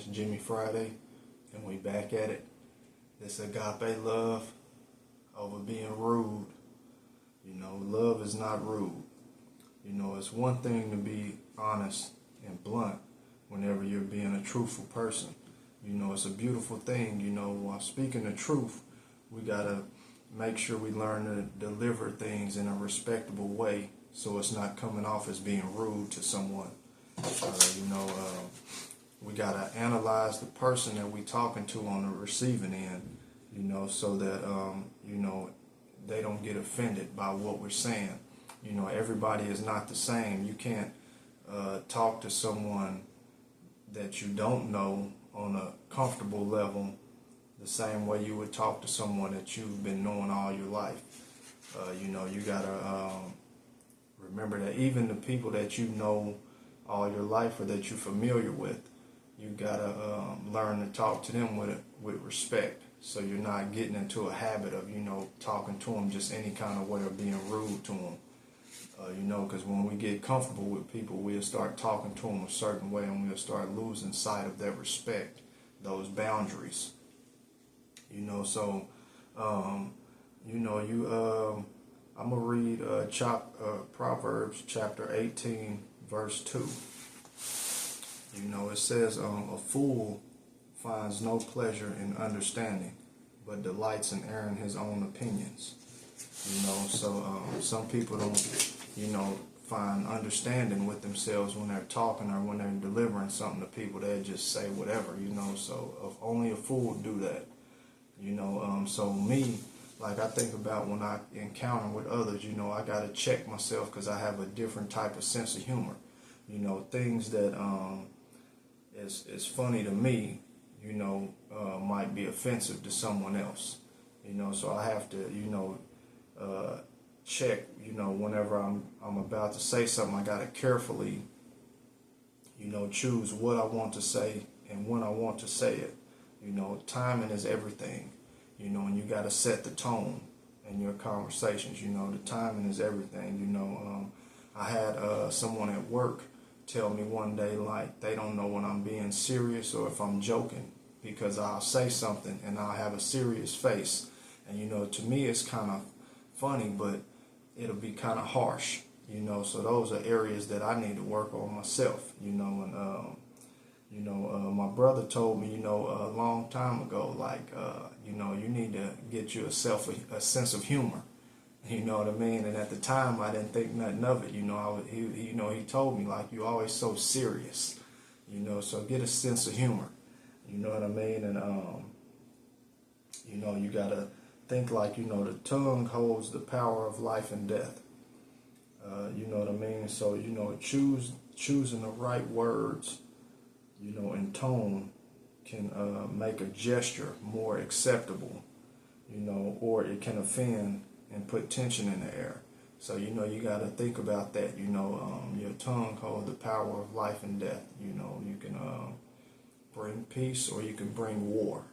It's Jimmy Friday, and we back at it. This Agape Love over being rude. Love is not rude. It's one thing to be honest and blunt whenever you're being a truthful person. It's a beautiful thing. While speaking the truth, we gotta make sure we learn to deliver things in a respectable way so it's not coming off as being rude to someone. We gotta analyze the person that we talking to on the receiving end, so that they don't get offended by what we're saying. Everybody is not the same. You can't talk to someone that you don't know on a comfortable level the same way you would talk to someone that you've been knowing all your life. You gotta remember that even the people that you know all your life or that you're familiar with, you gotta learn to talk to them with respect. So you're not getting into a habit of talking to them just any kind of way or being rude to them. Because when we get comfortable with people, we'll start talking to them a certain way, and we'll start losing sight of that respect, those boundaries. I'm gonna read Proverbs chapter 18, verse 2. It says, a fool finds no pleasure in understanding, but delights in airing his own opinions. Some people don't, find understanding with themselves when they're talking or when they're delivering something to people. They just say whatever, so only a fool would do that. So me, like I think about when I encounter with others, I got to check myself because I have a different type of sense of humor. Things that is funny to me, might be offensive to someone else. So I have to, check, whenever I'm about to say something, I got to carefully, choose what I want to say and when I want to say it. Timing is everything, and you got to set the tone in your conversations. The timing is everything. I had someone at work tell me one day, like, they don't know when I'm being serious or if I'm joking, because I'll say something and I'll have a serious face. And, to me, it's kind of funny, but it'll be kind of harsh, so those are areas that I need to work on myself, my brother told me, a long time ago, like, you need to get you a sense of humor. You know what I mean? And at the time, I didn't think nothing of it. He told me, like, you always so serious, so get a sense of humor. You know what I mean? And, you got to think like, the tongue holds the power of life and death. You know what I mean? So, choosing the right words, and tone can make a gesture more acceptable, or it can offend and put tension in the air. So, you got to think about that. Your tongue holds the power of life and death. You can bring peace or you can bring war.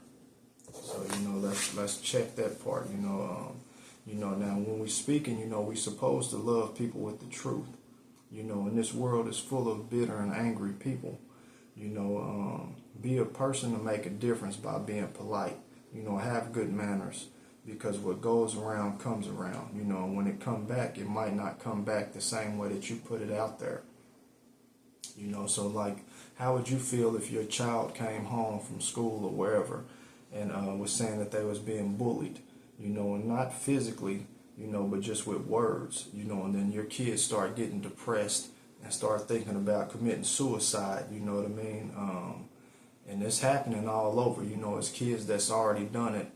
So, let's check that part. Now when we're speaking, we're supposed to love people with the truth. And this world is full of bitter and angry people. Be a person to make a difference by being polite. Have good manners, because what goes around comes around. And when it come back, it might not come back the same way that you put it out there. So like, how would you feel if your child came home from school or wherever and was saying that they was being bullied, and not physically, but just with words, and then your kids start getting depressed and start thinking about committing suicide, you know what I mean? And it's happening all over, it's kids that's already done it,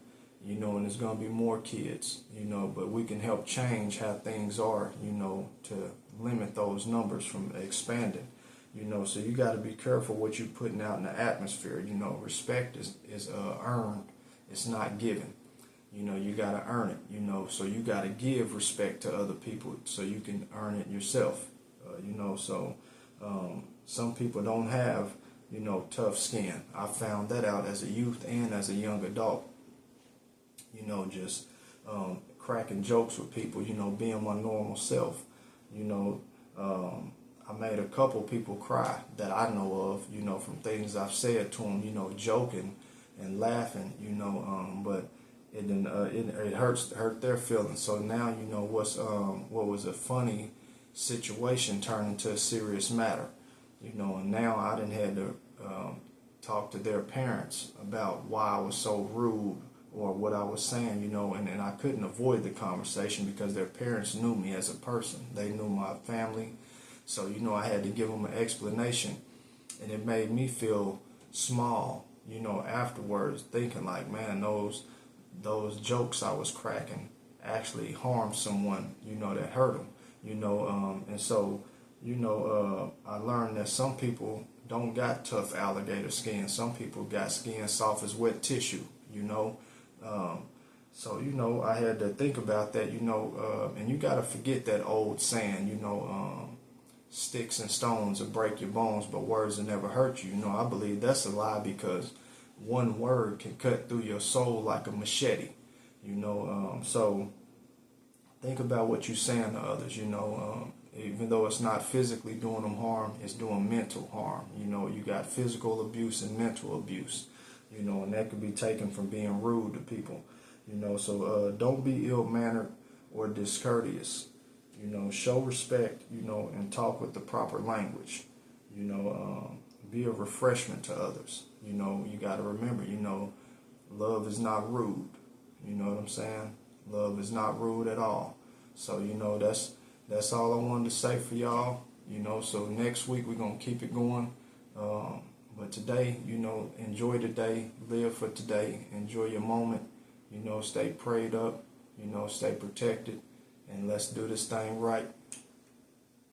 and there's going to be more kids, but we can help change how things are, to limit those numbers from expanding. So you got to be careful what you're putting out in the atmosphere. Respect is earned. It's not given. You got to earn it, so you got to give respect to other people so you can earn it yourself. Some people don't have, tough skin. I found that out as a youth and as a young adult. Just cracking jokes with people, being my normal self. I made a couple people cry that I know of, you know, from things I've said to them, you know, joking and laughing, you know, but it didn't, it hurt their feelings. So now, you know, what was a funny situation turned into a serious matter, you know, and now I done had to talk to their parents about why I was so rude or what I was saying, you know, and I couldn't avoid the conversation because their parents knew me as a person. They knew my family. So, you know, I had to give them an explanation, and it made me feel small, you know, afterwards, thinking like, man, those jokes I was cracking actually harmed someone, you know, that hurt them, you know, and so, you know, I learned that some people don't got tough alligator skin. Some people got skin soft as wet tissue, you know. So, you know, I had to think about that, you know, and you got to forget that old saying, you know, sticks and stones will break your bones, but words will never hurt you. You know, I believe that's a lie because one word can cut through your soul like a machete, you know. So think about what you're saying to others, you know. Even though it's not physically doing them harm, it's doing mental harm. You know, you got physical abuse and mental abuse, you know, and that could be taken from being rude to people, you know. So don't be ill-mannered or discourteous. You know, show respect, you know, and talk with the proper language. You know, be a refreshment to others. You know, you got to remember, you know, love is not rude. You know what I'm saying? Love is not rude at all. So, you know, that's all I wanted to say for y'all. You know, so next week we're going to keep it going. But today, you know, enjoy the day. Live for today. Enjoy your moment. You know, stay prayed up. You know, stay protected. And let's do this thing right.